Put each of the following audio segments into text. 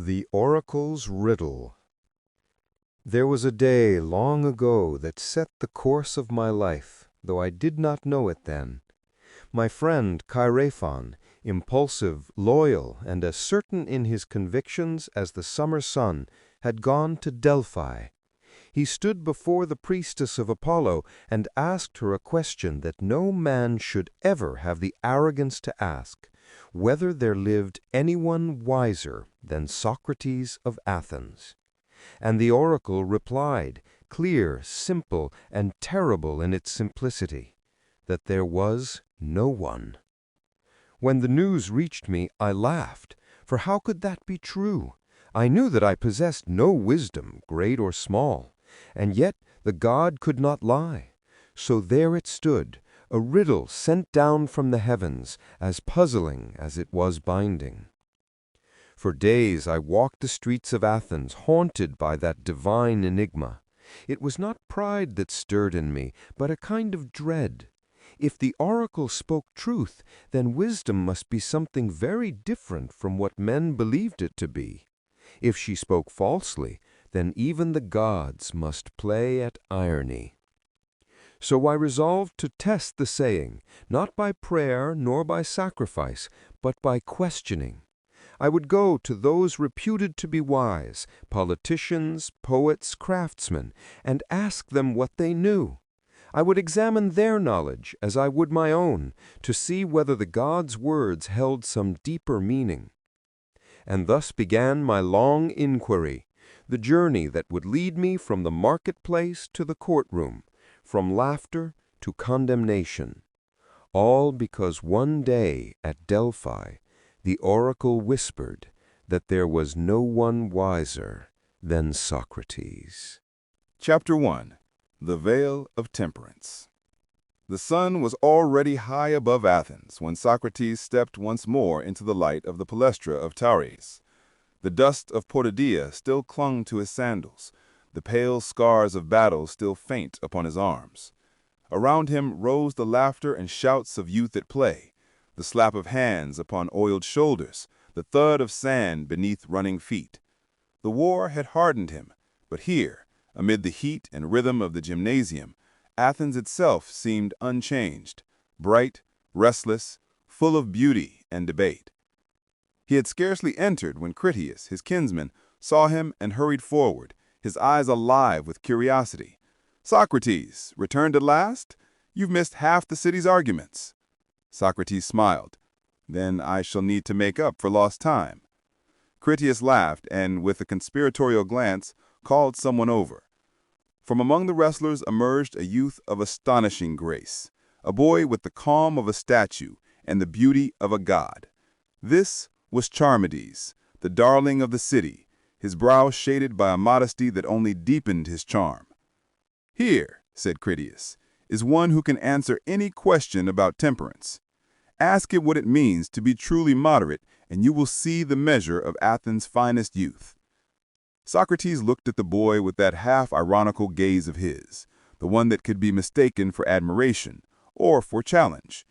The Oracle's Riddle. There was a day long ago that set the course of my life, though I did not know it then. My friend Chairephon, impulsive, loyal, and as certain in his convictions as the summer sun, had gone to Delphi. He stood before the priestess of Apollo and asked her a question that no man should ever have the arrogance to ask, whether there lived anyone wiser than Socrates of Athens. And the oracle replied, clear, simple, and terrible in its simplicity, that there was no one. When the news reached me, I laughed, for how could that be true? I knew that I possessed no wisdom, great or small, and yet the god could not lie. So there it stood, a riddle sent down from the heavens, as puzzling as it was binding. For days I walked the streets of Athens, haunted by that divine enigma. It was not pride that stirred in me, but a kind of dread. If the oracle spoke truth, then wisdom must be something very different from what men believed it to be. If she spoke falsely, then even the gods must play at irony. So I resolved to test the saying, not by prayer nor by sacrifice, but by questioning. I would go to those reputed to be wise, politicians, poets, craftsmen, and ask them what they knew. I would examine their knowledge as I would my own, to see whether the gods' words held some deeper meaning. And thus began my long inquiry, the journey that would lead me from the marketplace to the courtroom, from laughter to condemnation, all because one day at Delphi the oracle whispered that there was no one wiser than Socrates. Chapter 1. The Veil of Temperance. The sun was already high above Athens when Socrates stepped once more into the light of the Palestra of Tauris. The dust of Protagoras still clung to his sandals, the pale scars of battle still faint upon his arms. Around him rose the laughter and shouts of youth at play, the slap of hands upon oiled shoulders, the thud of sand beneath running feet. The war had hardened him, but here, amid the heat and rhythm of the gymnasium, Athens itself seemed unchanged, bright, restless, full of beauty and debate. He had scarcely entered when Critias, his kinsman, saw him and hurried forward, his eyes alive with curiosity. "Socrates, returned at last? You've missed half the city's arguments." Socrates smiled. "Then I shall need to make up for lost time." Critias laughed and, with a conspiratorial glance, called someone over. From among the wrestlers emerged a youth of astonishing grace, a boy with the calm of a statue and the beauty of a god. This was Charmides, the darling of the city, his brow shaded by a modesty that only deepened his charm. "Here," said Critias, "is one who can answer any question about temperance. Ask it what it means to be truly moderate, and you will see the measure of Athens' finest youth." Socrates looked at the boy with that half-ironical gaze of his, the one that could be mistaken for admiration or for challenge.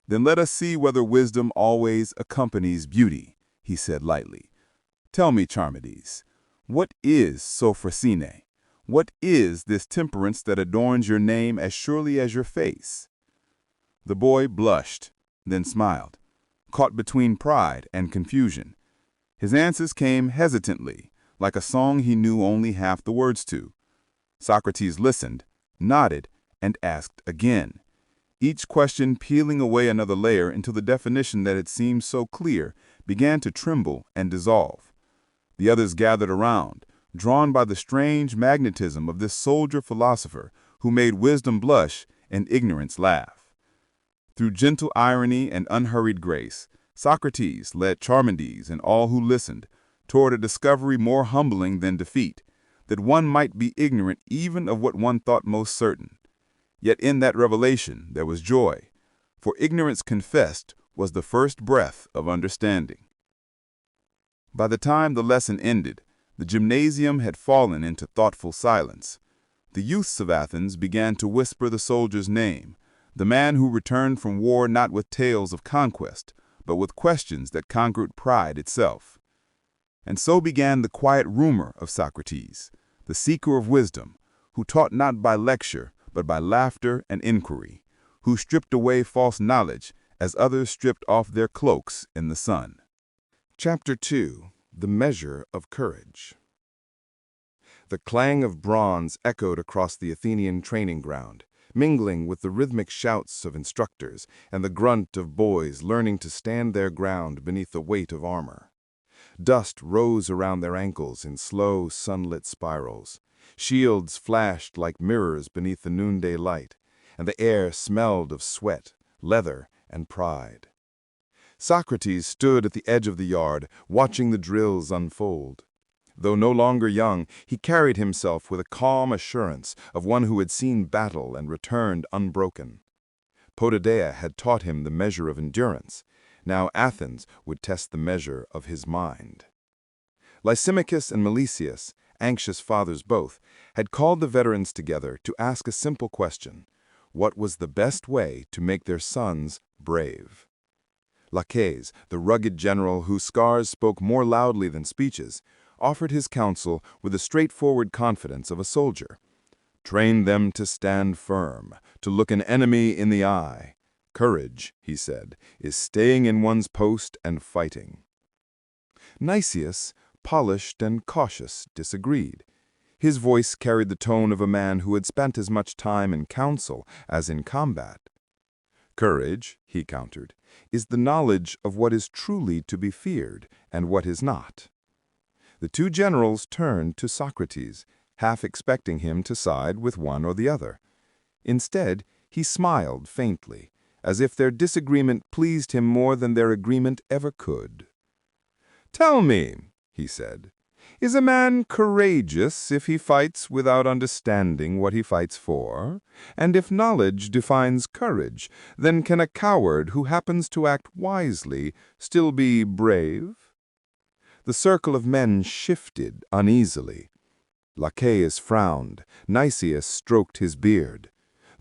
"Then let us see whether wisdom always accompanies beauty," he said lightly. "Tell me, Charmides, what is Sophrosine? What is this temperance that adorns your name as surely as your face?" The boy blushed, then smiled, caught between pride and confusion. His answers came hesitantly, like a song he knew only half the words to. Socrates listened, nodded, and asked again, each question peeling away another layer until the definition that had seemed so clear began to tremble and dissolve. The others gathered around, drawn by the strange magnetism of this soldier philosopher who made wisdom blush and ignorance laugh. Through gentle irony and unhurried grace, Socrates led Charmides and all who listened toward a discovery more humbling than defeat, that one might be ignorant even of what one thought most certain. Yet in that revelation there was joy, for ignorance confessed was the first breath of understanding. By the time the lesson ended, the gymnasium had fallen into thoughtful silence. The youths of Athens began to whisper the soldier's name, the man who returned from war not with tales of conquest, but with questions that conquered pride itself. And so began the quiet rumor of Socrates, the seeker of wisdom, who taught not by lecture, but by laughter and inquiry, who stripped away false knowledge as others stripped off their cloaks in the sun. Chapter 2. The Measure of Courage. The clang of bronze echoed across the Athenian training ground, mingling with the rhythmic shouts of instructors and the grunt of boys learning to stand their ground beneath the weight of armor. Dust rose around their ankles in slow, sunlit spirals. Shields flashed like mirrors beneath the noonday light, and the air smelled of sweat, leather, and pride. Socrates stood at the edge of the yard, watching the drills unfold. Though no longer young, he carried himself with a calm assurance of one who had seen battle and returned unbroken. Protagoras had taught him the measure of endurance. Now Athens would test the measure of his mind. Lysimachus and Lysis, anxious fathers both, had called the veterans together to ask a simple question: what was the best way to make their sons brave? Laches, the rugged general whose scars spoke more loudly than speeches, offered his counsel with the straightforward confidence of a soldier. Train them to stand firm, to look an enemy in the eye. Courage, he said, is staying in one's post and fighting. Lysis, polished and cautious, disagreed. His voice carried the tone of a man who had spent as much time in council as in combat. Courage, he countered, is the knowledge of what is truly to be feared and what is not. The two generals turned to Socrates, half expecting him to side with one or the other. Instead, he smiled faintly, as if their disagreement pleased him more than their agreement ever could. "Tell me," he said, "is a man courageous if he fights without understanding what he fights for? And if knowledge defines courage, then can a coward who happens to act wisely still be brave?" The circle of men shifted uneasily. Laches frowned. Lysis stroked his beard.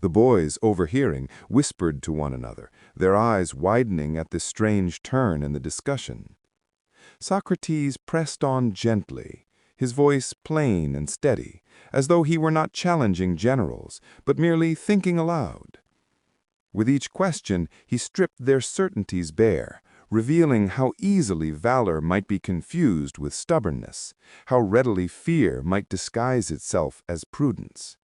The boys, overhearing, whispered to one another, their eyes widening at this strange turn in the discussion. Socrates pressed on gently, his voice plain and steady, as though he were not challenging generals, but merely thinking aloud. With each question, he stripped their certainties bare, revealing how easily valor might be confused with stubbornness, how readily fear might disguise itself as prudence.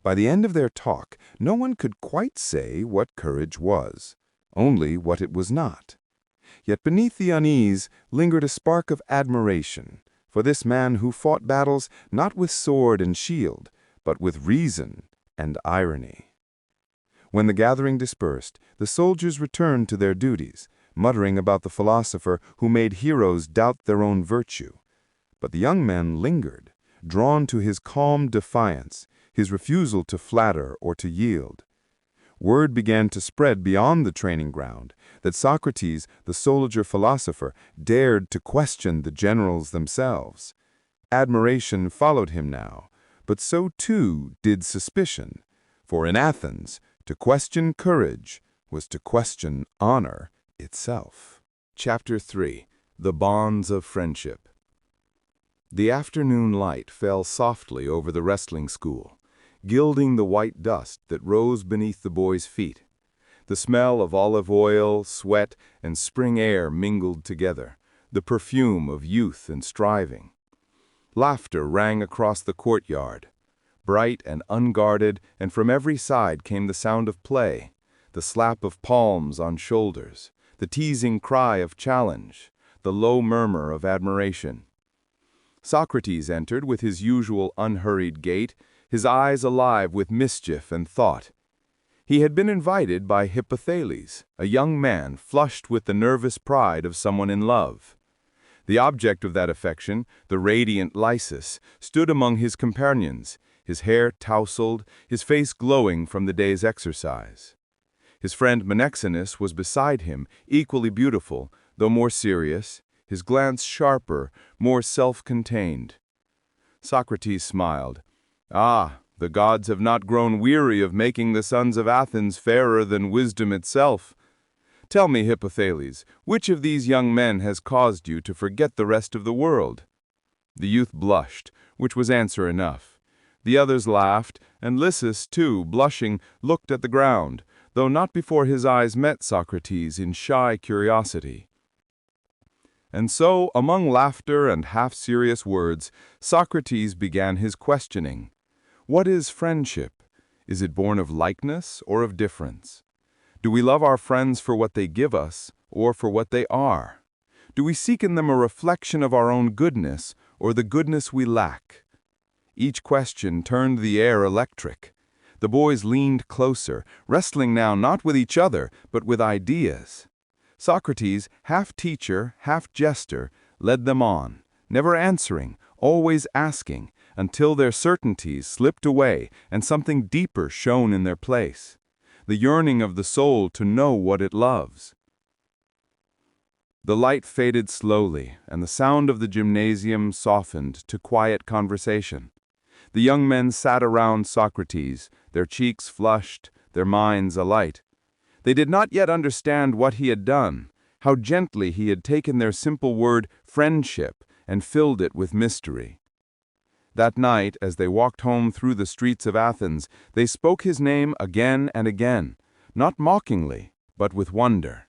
By the end of their talk, no one could quite say what courage was, only what it was not. Yet beneath the unease lingered a spark of admiration for this man who fought battles not with sword and shield, but with reason and irony. When the gathering dispersed, the soldiers returned to their duties, muttering about the philosopher who made heroes doubt their own virtue. But the young men lingered, drawn to his calm defiance, his refusal to flatter or to yield. Word began to spread beyond the training ground that Socrates, the soldier-philosopher, dared to question the generals themselves. Admiration followed him now, but so too did suspicion, for in Athens, to question courage was to question honor itself. Chapter 3. The Bonds of Friendship. The afternoon light fell softly over the wrestling school, gilding the white dust that rose beneath the boys' feet. The smell of olive oil, sweat, and spring air mingled together, the perfume of youth and striving. Laughter rang across the courtyard, bright and unguarded, and from every side came the sound of play, the slap of palms on shoulders, the teasing cry of challenge, the low murmur of admiration. Socrates entered with his usual unhurried gait, his eyes alive with mischief and thought. He had been invited by Hippothales, a young man flushed with the nervous pride of someone in love. The object of that affection, the radiant Lysis, stood among his companions, his hair tousled, his face glowing from the day's exercise. His friend Menexenus was beside him, equally beautiful, though more serious, his glance sharper, more self-contained. Socrates smiled. "Ah, the gods have not grown weary of making the sons of Athens fairer than wisdom itself." Tell me, Hippothales, which of these young men has caused you to forget the rest of the world?" The youth blushed, which was answer enough. The others laughed, and Lysis, too, blushing, looked at the ground, though not before his eyes met Socrates in shy curiosity. And so, among laughter and half-serious words, Socrates began his questioning. What is friendship? Is it born of likeness or of difference? Do we love our friends for what they give us, or for what they are? Do we seek in them a reflection of our own goodness, or the goodness we lack? Each question turned the air electric. The boys leaned closer, wrestling now not with each other, but with ideas. Socrates, half teacher, half jester, led them on, never answering, always asking, until their certainties slipped away and something deeper shone in their place, the yearning of the soul to know what it loves. The light faded slowly, and the sound of the gymnasium softened to quiet conversation. The young men sat around Socrates, their cheeks flushed, their minds alight. They did not yet understand what he had done, how gently he had taken their simple word, friendship, and filled it with mystery. That night, as they walked home through the streets of Athens, they spoke his name again and again, not mockingly, but with wonder.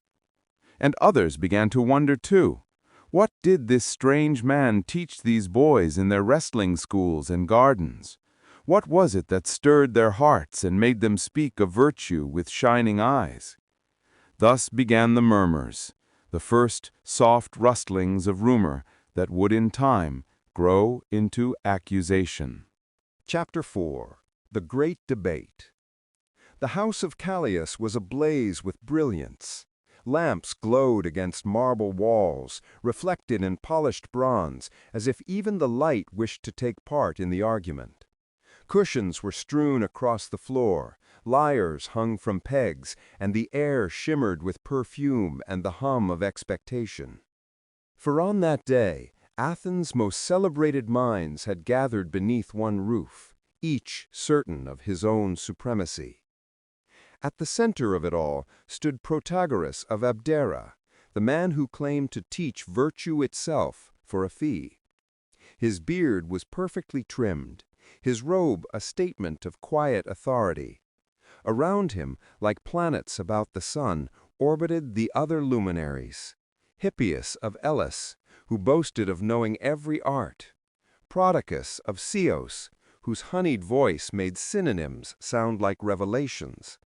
And others began to wonder too. What did this strange man teach these boys in their wrestling schools and gardens? What was it that stirred their hearts and made them speak of virtue with shining eyes? Thus began the murmurs, the first soft rustlings of rumor that would in time grow into accusation. Chapter 4. The Great Debate. The house of Callias was ablaze with brilliance. Lamps glowed against marble walls, reflected in polished bronze, as if even the light wished to take part in the argument. Cushions were strewn across the floor, lyres hung from pegs, and the air shimmered with perfume and the hum of expectation. For on that day, Athens' most celebrated minds had gathered beneath one roof, each certain of his own supremacy. At the center of it all stood Protagoras of Abdera, the man who claimed to teach virtue itself for a fee. His beard was perfectly trimmed, his robe a statement of quiet authority. Around him, like planets about the sun, orbited the other luminaries. Hippias of Elis, who boasted of knowing every art. Protagoras of Ceos, whose honeyed voice made synonyms sound like revelations.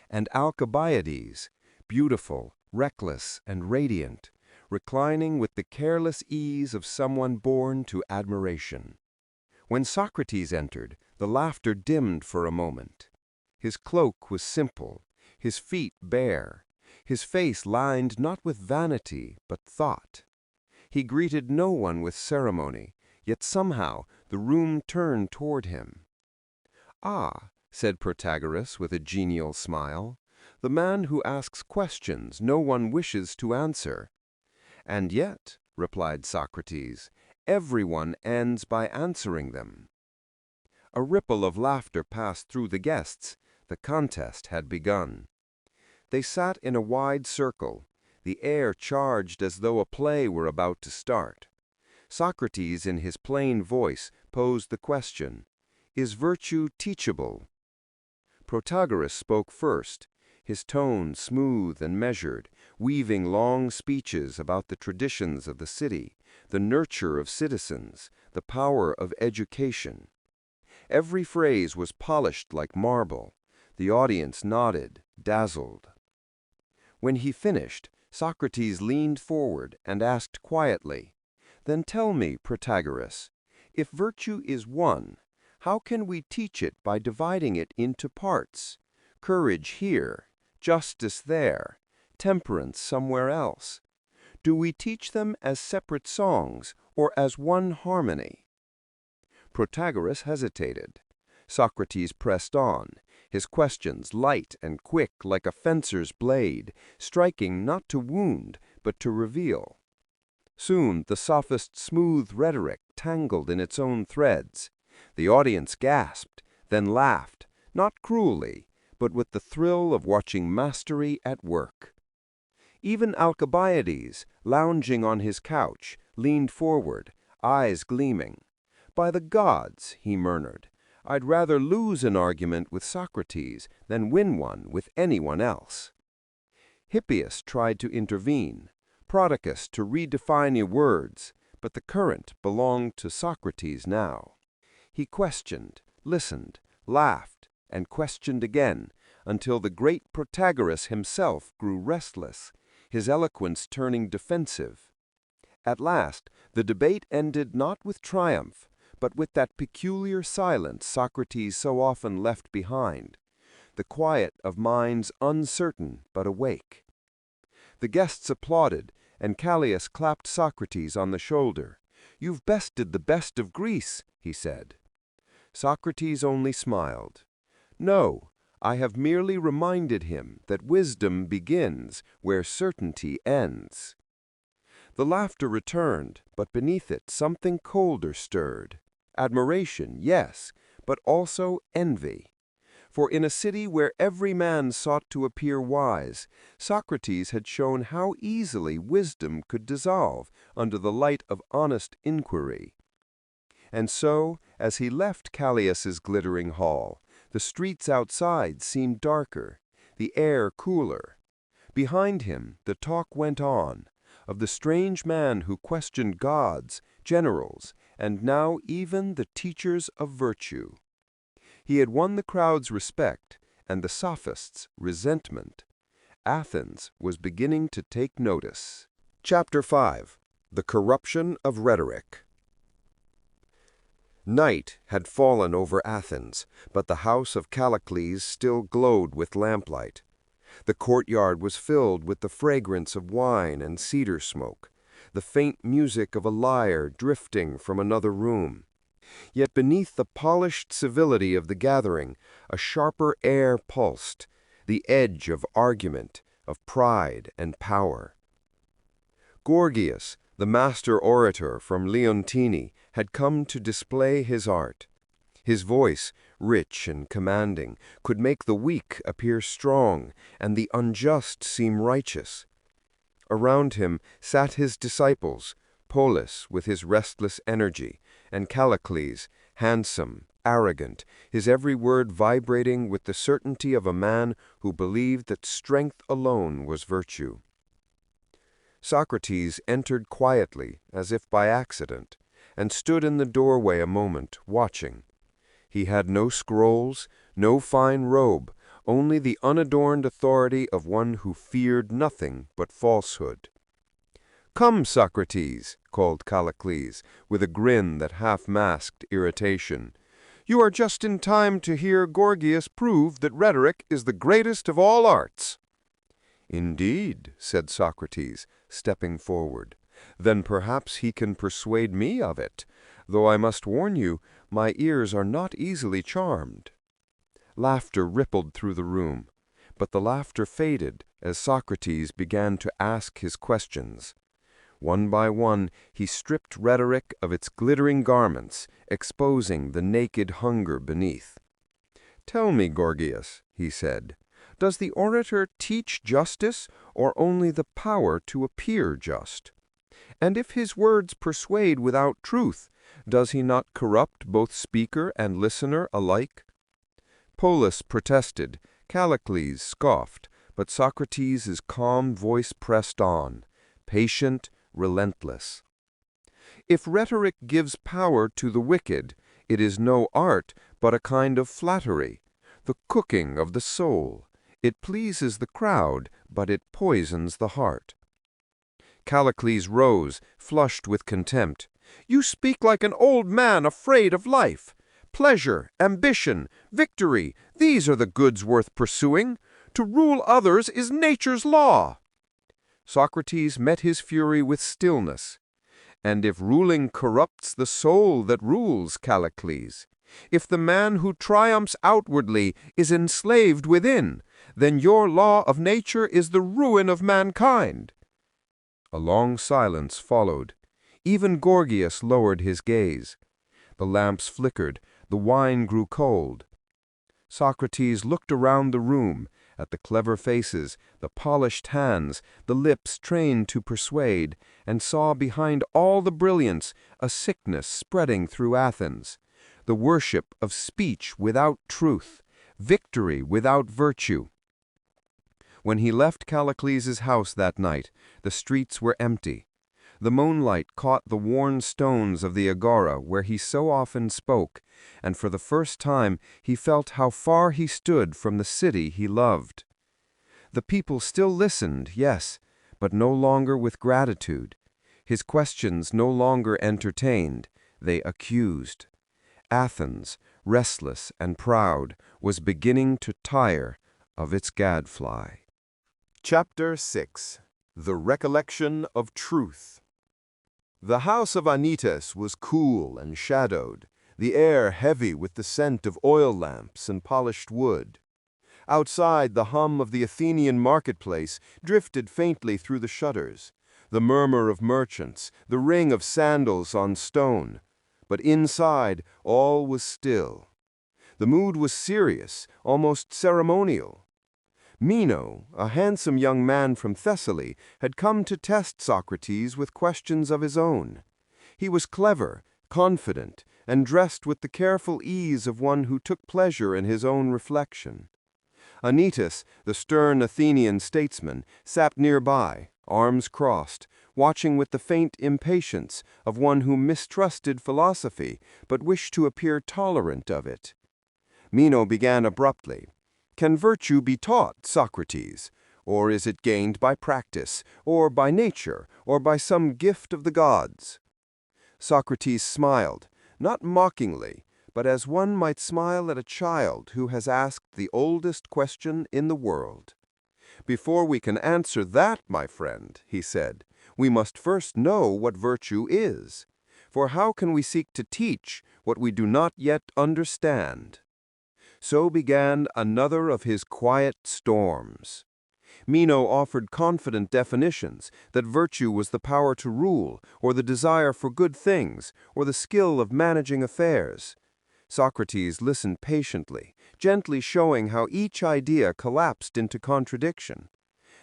And Alcibiades, beautiful, reckless, and radiant, reclining with the careless ease of someone born to admiration. When Socrates entered, the laughter dimmed for a moment. His cloak was simple, his feet bare, his face lined not with vanity but thought. He greeted no one with ceremony, yet somehow the room turned toward him. "Ah," said Protagoras with a genial smile, "the man who asks questions no one wishes to answer." "And yet," replied Socrates, "everyone ends by answering them." A ripple of laughter passed through the guests. The contest had begun. They sat in a wide circle, the air charged as though a play were about to start. Socrates, in his plain voice, posed the question, "Is virtue teachable?" Protagoras spoke first, his tone smooth and measured, weaving long speeches about the traditions of the city, the nurture of citizens, the power of education. Every phrase was polished like marble. The audience nodded, dazzled. When he finished, Socrates leaned forward and asked quietly, "Then tell me, Protagoras, if virtue is one, how can we teach it by dividing it into parts? Courage here, justice there, temperance somewhere else. Do we teach them as separate songs or as one harmony?" Protagoras hesitated. Socrates pressed on, his questions light and quick like a fencer's blade, striking not to wound but to reveal. Soon the sophist's smooth rhetoric tangled in its own threads. The audience gasped, then laughed, not cruelly, but with the thrill of watching mastery at work. Even Alcibiades, lounging on his couch, leaned forward, eyes gleaming. "By the gods," he murmured, "I'd rather lose an argument with Socrates than win one with anyone else." Hippias tried to intervene, Protagoras to redefine your words, but the current belonged to Socrates now. He questioned, listened, laughed, and questioned again, until the great Protagoras himself grew restless, his eloquence turning defensive. At last, the debate ended not with triumph, but with that peculiar silence Socrates so often left behind, the quiet of minds uncertain but awake. The guests applauded, and Callias clapped Socrates on the shoulder. "You've bested the best of Greece," he said. Socrates only smiled. "No, I have merely reminded him that wisdom begins where certainty ends." The laughter returned, but beneath it something colder stirred. Admiration, yes, but also envy. For in a city where every man sought to appear wise, Socrates had shown how easily wisdom could dissolve under the light of honest inquiry. And so, as he left Callias's glittering hall, the streets outside seemed darker, the air cooler. Behind him, the talk went on, of the strange man who questioned gods, generals, and now even the teachers of virtue. He had won the crowd's respect and the sophists' resentment. Athens was beginning to take notice. Chapter 5. The Corruption of Rhetoric. Night had fallen over Athens, but the house of Callicles still glowed with lamplight. The courtyard was filled with the fragrance of wine and cedar smoke, the faint music of a lyre drifting from another room. Yet beneath the polished civility of the gathering, a sharper air pulsed, the edge of argument, of pride and power. Gorgias, the master orator from Leontini, had come to display his art. His voice, rich and commanding, could make the weak appear strong and the unjust seem righteous. Around him sat his disciples, Polus with his restless energy, and Callicles, handsome, arrogant, his every word vibrating with the certainty of a man who believed that strength alone was virtue. Socrates entered quietly, as if by accident, and stood in the doorway a moment, watching. He had no scrolls, no fine robe, only the unadorned authority of one who feared nothing but falsehood. "Come, Socrates," called Callicles, with a grin that half-masked irritation. "You are just in time to hear Gorgias prove that rhetoric is the greatest of all arts." "Indeed," said Socrates, stepping forward. "Then perhaps he can persuade me of it, though I must warn you, my ears are not easily charmed." Laughter rippled through the room, but the laughter faded as Socrates began to ask his questions. One by one, he stripped rhetoric of its glittering garments, exposing the naked hunger beneath. "Tell me, Gorgias," he said, "does the orator teach justice or only the power to appear just? And if his words persuade without truth, does he not corrupt both speaker and listener alike?" Polus protested, Callicles scoffed, but Socrates' calm voice pressed on, patient, relentless. "If rhetoric gives power to the wicked, it is no art, but a kind of flattery, the cooking of the soul. It pleases the crowd, but it poisons the heart." Callicles rose, flushed with contempt. "You speak like an old man afraid of life. Pleasure, ambition, victory, these are the goods worth pursuing. To rule others is nature's law." Socrates met his fury with stillness. "And if ruling corrupts the soul that rules, Callicles, if the man who triumphs outwardly is enslaved within, then your law of nature is the ruin of mankind." A long silence followed. Even Gorgias lowered his gaze. The lamps flickered, the wine grew cold. Socrates looked around the room, at the clever faces, the polished hands, the lips trained to persuade, and saw behind all the brilliance a sickness spreading through Athens, the worship of speech without truth, victory without virtue. When he left Callicles' house that night, the streets were empty. The moonlight caught the worn stones of the agora where he so often spoke, and for the first time he felt how far he stood from the city he loved. The people still listened, yes, but no longer with gratitude. His questions no longer entertained, they accused. Athens, restless and proud, was beginning to tire of its gadfly. Chapter 6. The Recollection of Truth. The house of Anytus was cool and shadowed, the air heavy with the scent of oil lamps and polished wood. Outside, the hum of the Athenian marketplace drifted faintly through the shutters, the murmur of merchants, the ring of sandals on stone. But inside, all was still. The mood was serious, almost ceremonial. Meno, a handsome young man from Thessaly, had come to test Socrates with questions of his own. He was clever, confident, and dressed with the careful ease of one who took pleasure in his own reflection. Anytus, the stern Athenian statesman, sat nearby, arms crossed, watching with the faint impatience of one who mistrusted philosophy but wished to appear tolerant of it. Meno began abruptly. "Can virtue be taught, Socrates? Or is it gained by practice, or by nature, or by some gift of the gods?" Socrates smiled, not mockingly, but as one might smile at a child who has asked the oldest question in the world. "Before we can answer that, my friend," he said, "we must first know what virtue is. For how can we seek to teach what we do not yet understand?" So began another of his quiet storms. Meno offered confident definitions that virtue was the power to rule, or the desire for good things, or the skill of managing affairs. Socrates listened patiently, gently showing how each idea collapsed into contradiction.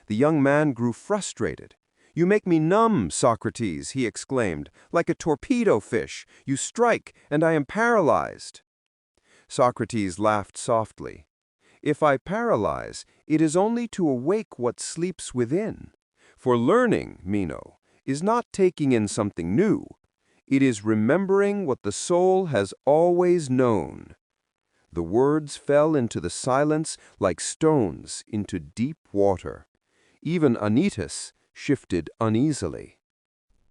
The young man grew frustrated. "You make me numb, Socrates," he exclaimed, "like a torpedo fish. You strike, and I am paralyzed." Socrates laughed softly. "If I paralyze, it is only to awake what sleeps within. For learning, Meno, is not taking in something new. It is remembering what the soul has always known." The words fell into the silence like stones into deep water. Even Anytus shifted uneasily.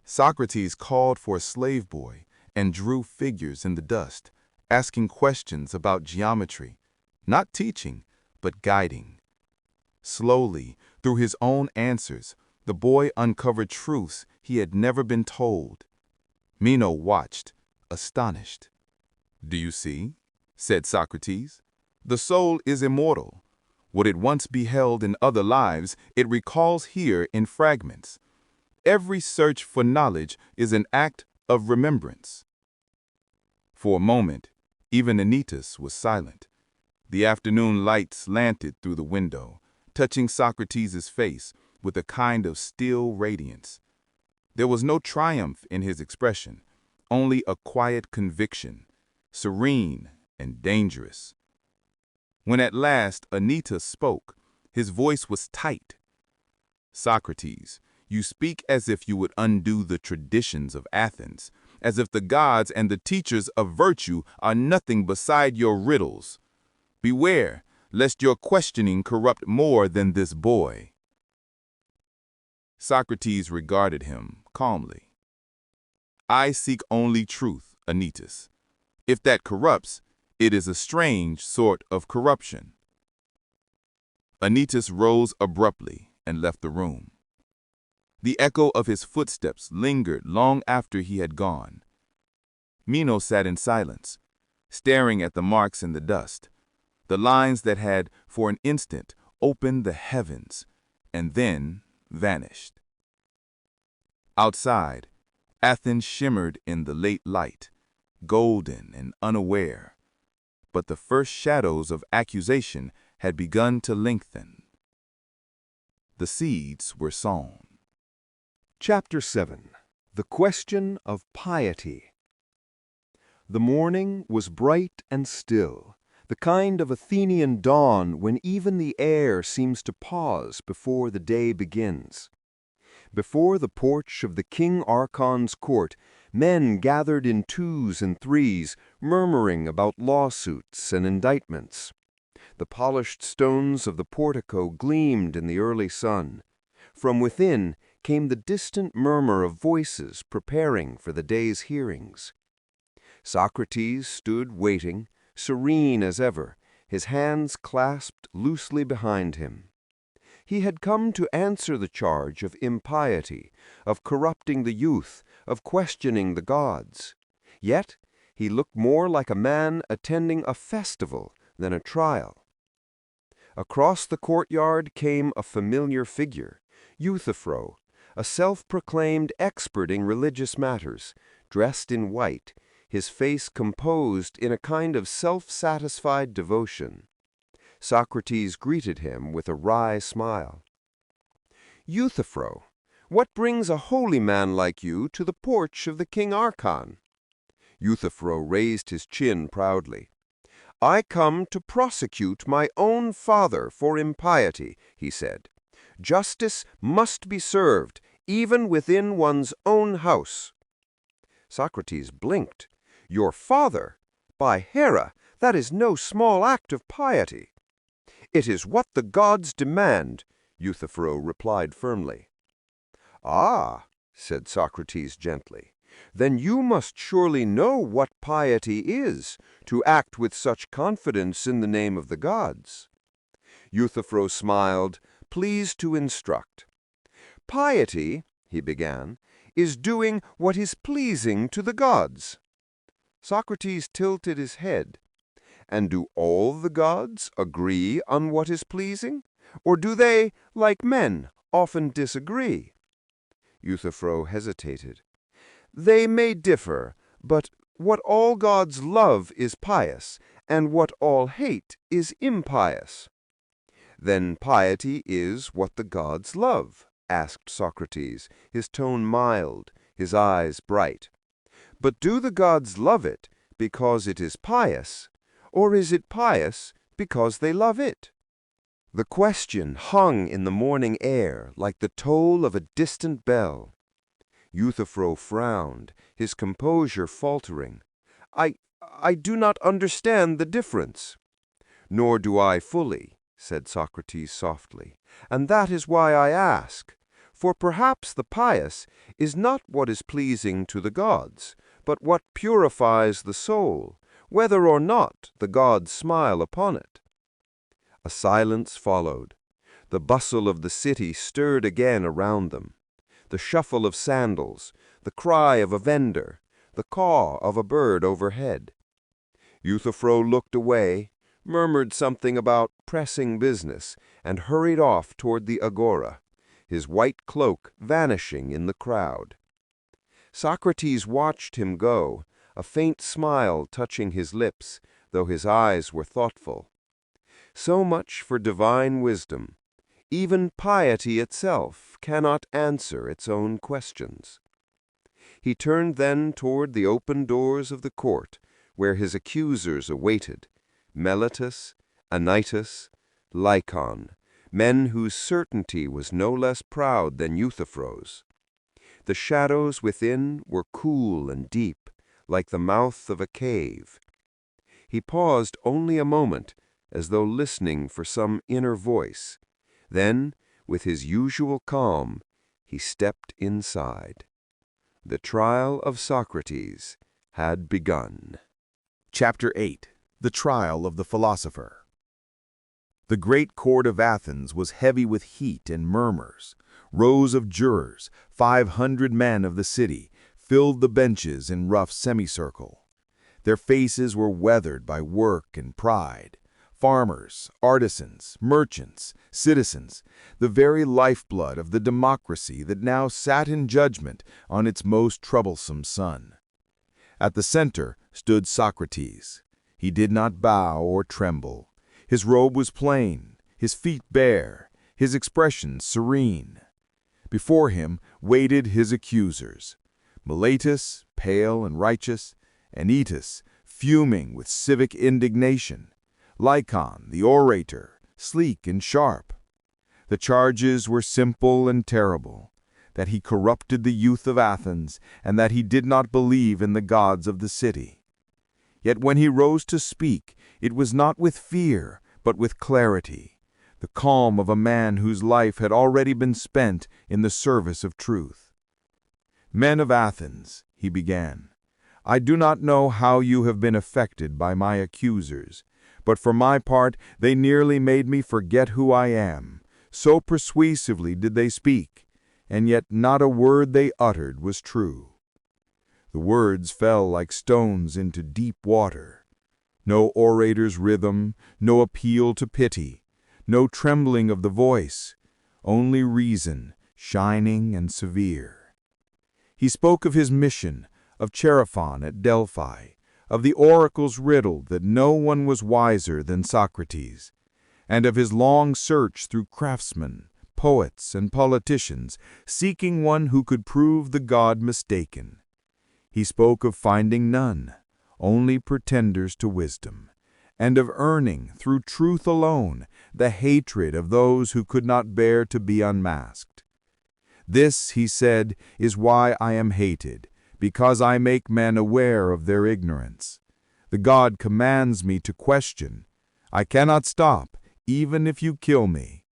Socrates called for a slave boy and drew figures in the dust, asking questions about geometry, not teaching, but guiding. Slowly, through his own answers, the boy uncovered truths he had never been told. Meno watched, astonished. "Do you see?" said Socrates. "The soul is immortal. What it once beheld in other lives, it recalls here in fragments. Every search for knowledge is an act of remembrance." For a moment, even Anytus was silent. The afternoon light slanted through the window, touching Socrates' face with a kind of still radiance. There was no triumph in his expression, only a quiet conviction, serene and dangerous. When at last Anytus spoke, his voice was tight. "Socrates, you speak as if you would undo the traditions of Athens, as if the gods and the teachers of virtue are nothing beside your riddles. Beware, lest your questioning corrupt more than this boy." Socrates regarded him calmly. "I seek only truth, Anytus. If that corrupts, it is a strange sort of corruption." Anytus rose abruptly and left the room. The echo of his footsteps lingered long after he had gone. Meno sat in silence, staring at the marks in the dust, the lines that had, for an instant, opened the heavens, and then vanished. Outside, Athens shimmered in the late light, golden and unaware, but the first shadows of accusation had begun to lengthen. The seeds were sown. Chapter 7. The Question of Piety. The morning was bright and still, the kind of Athenian dawn when even the air seems to pause before the day begins. Before the porch of the King Archon's court, men gathered in twos and threes, murmuring about lawsuits and indictments. The polished stones of the portico gleamed in the early sun. From within came the distant murmur of voices preparing for the day's hearings. Socrates stood waiting, serene as ever, his hands clasped loosely behind him. He had come to answer the charge of impiety, of corrupting the youth, of questioning the gods. Yet he looked more like a man attending a festival than a trial. Across the courtyard came a familiar figure, Euthyphro, a self-proclaimed expert in religious matters, dressed in white, his face composed in a kind of self-satisfied devotion. Socrates greeted him with a wry smile. "Euthyphro, what brings a holy man like you to the porch of the King Archon?" Euthyphro raised his chin proudly. "I come to prosecute my own father for impiety," he said. "Justice must be served, even within one's own house." Socrates blinked. "Your father? By Hera, that is no small act of piety." "It is what the gods demand," Euthyphro replied firmly. "Ah," said Socrates gently, "then you must surely know what piety is, to act with such confidence in the name of the gods." Euthyphro smiled, pleased to instruct. "Piety," he began, "is doing what is pleasing to the gods." Socrates tilted his head. "And do all the gods agree on what is pleasing? Or do they, like men, often disagree?" Euthyphro hesitated. "They may differ, but what all gods love is pious, and what all hate is impious." "Then piety is what the gods love?" asked Socrates, his tone mild, his eyes bright. "But do the gods love it because it is pious? Or is it pious because they love it?" The question hung in the morning air like the toll of a distant bell. Euthyphro frowned, his composure faltering. I do not understand the difference." "Nor do I fully," said Socrates softly, "and that is why I ask. For perhaps the pious is not what is pleasing to the gods, but what purifies the soul, whether or not the gods smile upon it." A silence followed. The bustle of the city stirred again around them. The shuffle of sandals, the cry of a vendor, the caw of a bird overhead. Euthyphro looked away, murmured something about pressing business, and hurried off toward the agora, his white cloak vanishing in the crowd. Socrates watched him go, a faint smile touching his lips, though his eyes were thoughtful. So much for divine wisdom. Even piety itself cannot answer its own questions. He turned then toward the open doors of the court, where his accusers awaited, Meletus, Anytus, Lycon, men whose certainty was no less proud than Euthyphro's. The shadows within were cool and deep, like the mouth of a cave. He paused only a moment, as though listening for some inner voice. Then, with his usual calm, he stepped inside. The trial of Socrates had begun. Chapter 8. The Trial of the Philosopher. The great court of Athens was heavy with heat and murmurs. Rows of jurors, 500 men of the city, filled the benches in rough semicircle. Their faces were weathered by work and pride. Farmers, artisans, merchants, citizens, the very lifeblood of the democracy that now sat in judgment on its most troublesome son. At the center stood Socrates. He did not bow or tremble. His robe was plain, his feet bare, his expression serene. Before him waited his accusers, Meletus, pale and righteous, Anytus, fuming with civic indignation, Lycon, the orator, sleek and sharp. The charges were simple and terrible, that he corrupted the youth of Athens, and that he did not believe in the gods of the city. Yet when he rose to speak, it was not with fear, but with clarity, the calm of a man whose life had already been spent in the service of truth. "Men of Athens," he began, "I do not know how you have been affected by my accusers, but for my part they nearly made me forget who I am. So persuasively did they speak, and yet not a word they uttered was true. The words fell like stones into deep water. No orator's rhythm, no appeal to pity, no trembling of the voice, only reason, shining and severe. He spoke of his mission, of Chaerephon at Delphi, of the oracles riddled that no one was wiser than Socrates, and of his long search through craftsmen, poets, and politicians, seeking one who could prove the god mistaken. He spoke of finding none, only pretenders to wisdom, and of earning, through truth alone, the hatred of those who could not bear to be unmasked. This, he said, is why I am hated, because I make men aware of their ignorance. The god commands me to question. I cannot stop, even if you kill me."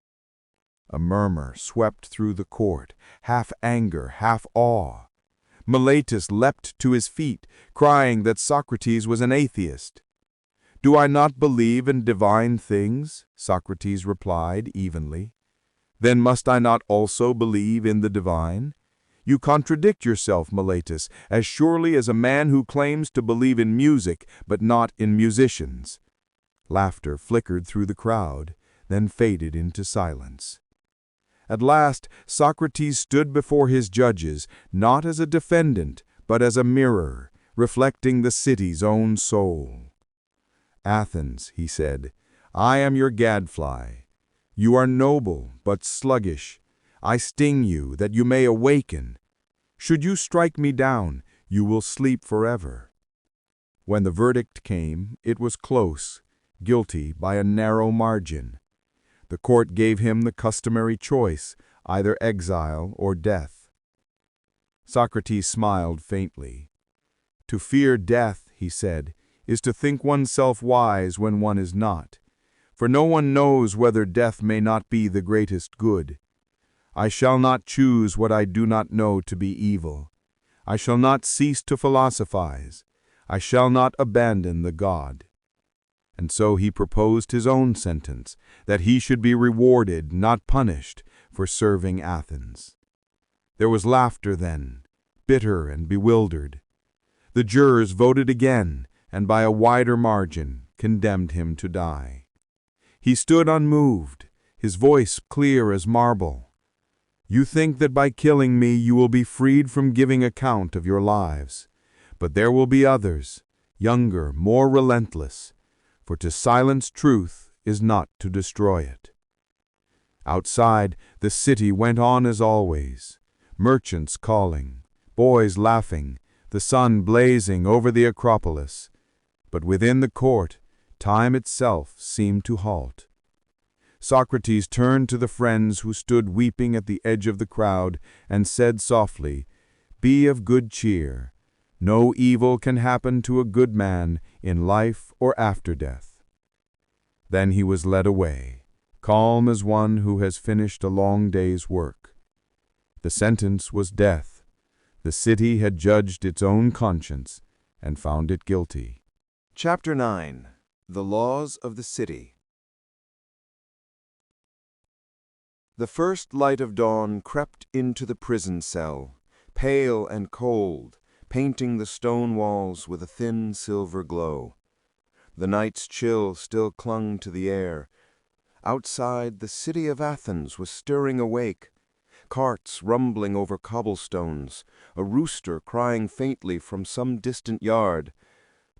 A murmur swept through the court, half anger, half awe. Meletus leapt to his feet, crying that Socrates was an atheist. "Do I not believe in divine things?" Socrates replied evenly. "Then must I not also believe in the divine? You contradict yourself, Meletus, as surely as a man who claims to believe in music but not in musicians." Laughter flickered through the crowd, then faded into silence. At last, Socrates stood before his judges, not as a defendant, but as a mirror, reflecting the city's own soul. "Athens," he said, "I am your gadfly. You are noble, but sluggish. I sting you, that you may awaken. Should you strike me down, you will sleep forever." When the verdict came, it was close, guilty by a narrow margin. The court gave him the customary choice, either exile or death. Socrates smiled faintly. "To fear death," he said, "is to think oneself wise when one is not, for no one knows whether death may not be the greatest good. I shall not choose what I do not know to be evil. I shall not cease to philosophize. I shall not abandon the god." And so he proposed his own sentence, that he should be rewarded, not punished, for serving Athens. There was laughter then, bitter and bewildered. The jurors voted again, and by a wider margin condemned him to die. He stood unmoved, his voice clear as marble. "You think that by killing me you will be freed from giving account of your lives. But there will be others, younger, more relentless, for to silence truth is not to destroy it." Outside, the city went on as always, merchants calling, boys laughing, the sun blazing over the Acropolis. But within the court, time itself seemed to halt. Socrates turned to the friends who stood weeping at the edge of the crowd and said softly, "Be of good cheer. No evil can happen to a good man in life or after death." Then he was led away, calm as one who has finished a long day's work. The sentence was death. The city had judged its own conscience and found it guilty. Chapter 9. The Laws of the City. The first light of dawn crept into the prison cell, pale and cold, painting the stone walls with a thin silver glow. The night's chill still clung to the air. Outside, the city of Athens was stirring awake, carts rumbling over cobblestones, a rooster crying faintly from some distant yard.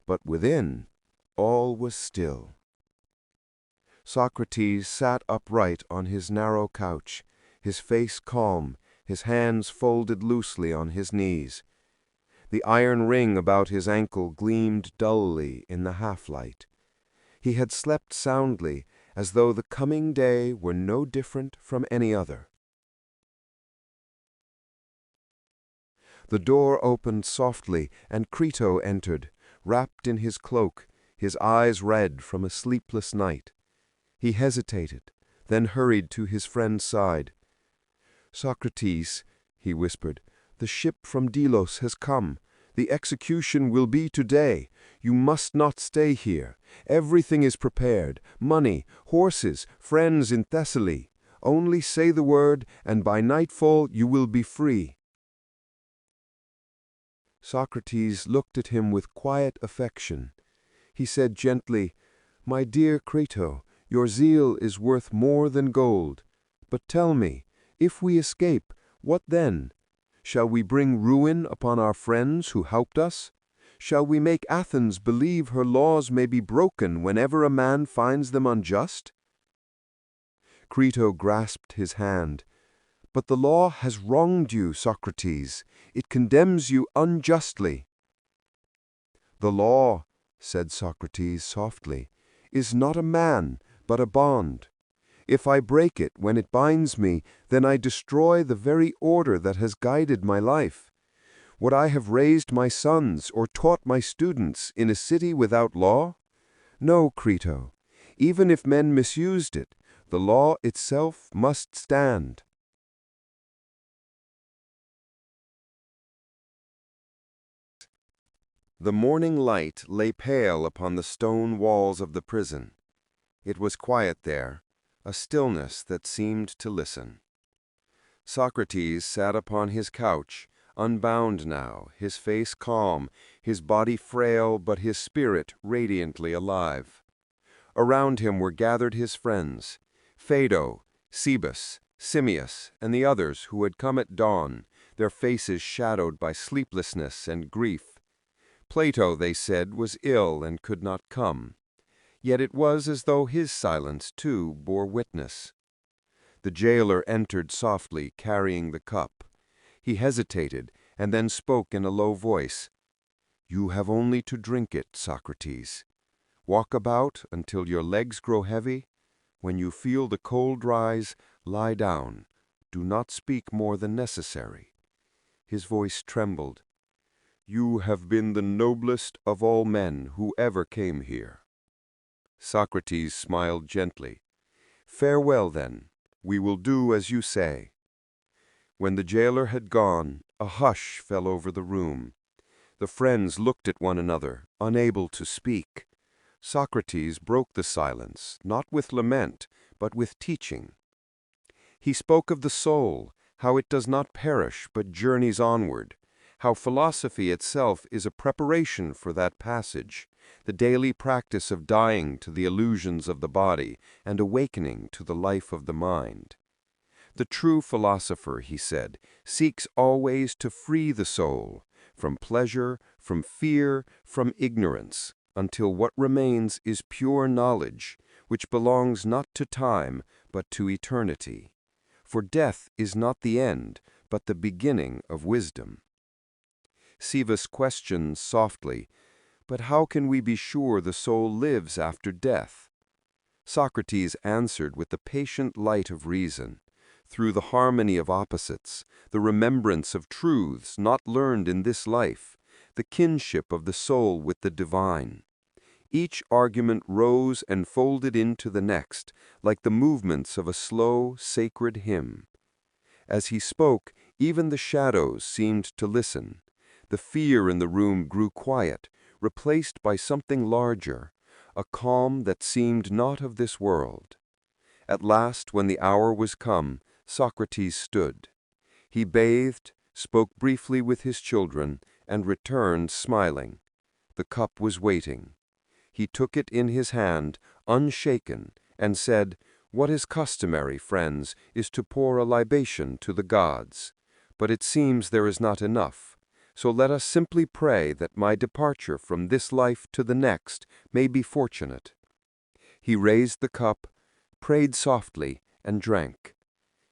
But within, all was still. Socrates sat upright on his narrow couch, his face calm, his hands folded loosely on his knees. The iron ring about his ankle gleamed dully in the half-light. He had slept soundly, as though the coming day were no different from any other. The door opened softly, and Crito entered, wrapped in his cloak, his eyes red from a sleepless night. He hesitated, then hurried to his friend's side. "Socrates," he whispered, "the ship from Delos has come. The execution will be today. You must not stay here. Everything is prepared, money, horses, friends in Thessaly. Only say the word, and by nightfall you will be free." Socrates looked at him with quiet affection. He said gently, "My dear Crito, your zeal is worth more than gold. But tell me, if we escape, what then? Shall we bring ruin upon our friends who helped us? Shall we make Athens believe her laws may be broken whenever a man finds them unjust?" Crito grasped his hand. "But the law has wronged you, Socrates. It condemns you unjustly." "The law," said Socrates softly, "is not a man, but a bond. If I break it when it binds me, then I destroy the very order that has guided my life. Would I have raised my sons or taught my students in a city without law? No, Crito. Even if men misused it, the law itself must stand." The morning light lay pale upon the stone walls of the prison. It was quiet there, a stillness that seemed to listen. Socrates sat upon his couch, unbound now, his face calm, his body frail but his spirit radiantly alive. Around him were gathered his friends, Phaedo, Cebus, Simmias, and the others who had come at dawn, their faces shadowed by sleeplessness and grief. Plato, they said, was ill and could not come. Yet it was as though his silence, too, bore witness. The jailer entered softly, carrying the cup. He hesitated, and then spoke in a low voice. "You have only to drink it, Socrates. Walk about until your legs grow heavy. When you feel the cold rise, lie down. Do not speak more than necessary." His voice trembled. "You have been the noblest of all men who ever came here." Socrates smiled gently. "Farewell, then. We will do as you say." When the jailer had gone, a hush fell over the room. The friends looked at one another, unable to speak. Socrates broke the silence, not with lament, but with teaching. He spoke of the soul, how it does not perish but journeys onward, how philosophy itself is a preparation for that passage, the daily practice of dying to the illusions of the body and awakening to the life of the mind. The true philosopher, he said, seeks always to free the soul from pleasure, from fear, from ignorance, until what remains is pure knowledge, which belongs not to time, but to eternity. For death is not the end, but the beginning of wisdom. Cebus questioned softly, "But how can we be sure the soul lives after death?" Socrates answered with the patient light of reason. Through the harmony of opposites, the remembrance of truths not learned in this life, the kinship of the soul with the divine. Each argument rose and folded into the next, like the movements of a slow, sacred hymn. As he spoke, even the shadows seemed to listen. The fear in the room grew quiet, replaced by something larger, a calm that seemed not of this world. At last, when the hour was come, Socrates stood. He bathed, spoke briefly with his children, and returned smiling. The cup was waiting. He took it in his hand, unshaken, and said, "What is customary, friends, is to pour a libation to the gods. But it seems there is not enough. So let us simply pray that my departure from this life to the next may be fortunate." He raised the cup, prayed softly, and drank.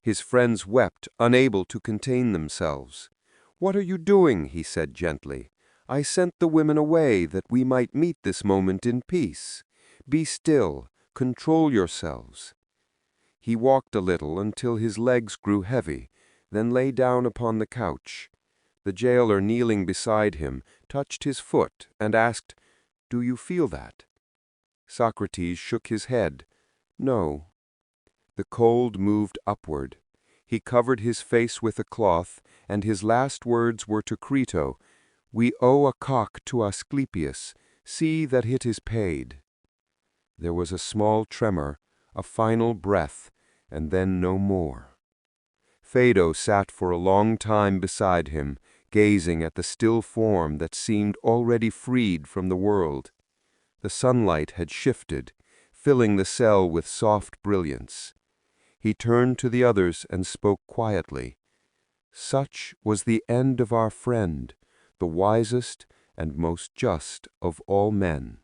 His friends wept, unable to contain themselves. "What are you doing?" he said gently. "I sent the women away that we might meet this moment in peace. Be still, control yourselves." He walked a little until his legs grew heavy, then lay down upon the couch. The jailer, kneeling beside him, touched his foot and asked, "Do you feel that?" Socrates shook his head. "No." The cold moved upward. He covered his face with a cloth, and his last words were to Crito, "We owe a cock to Asclepius. See that it is paid." There was a small tremor, a final breath, and then no more. Phaedo sat for a long time beside him, gazing at the still form that seemed already freed from the world. The sunlight had shifted, filling the cell with soft brilliance. He turned to the others and spoke quietly. "Such was the end of our friend, the wisest and most just of all men."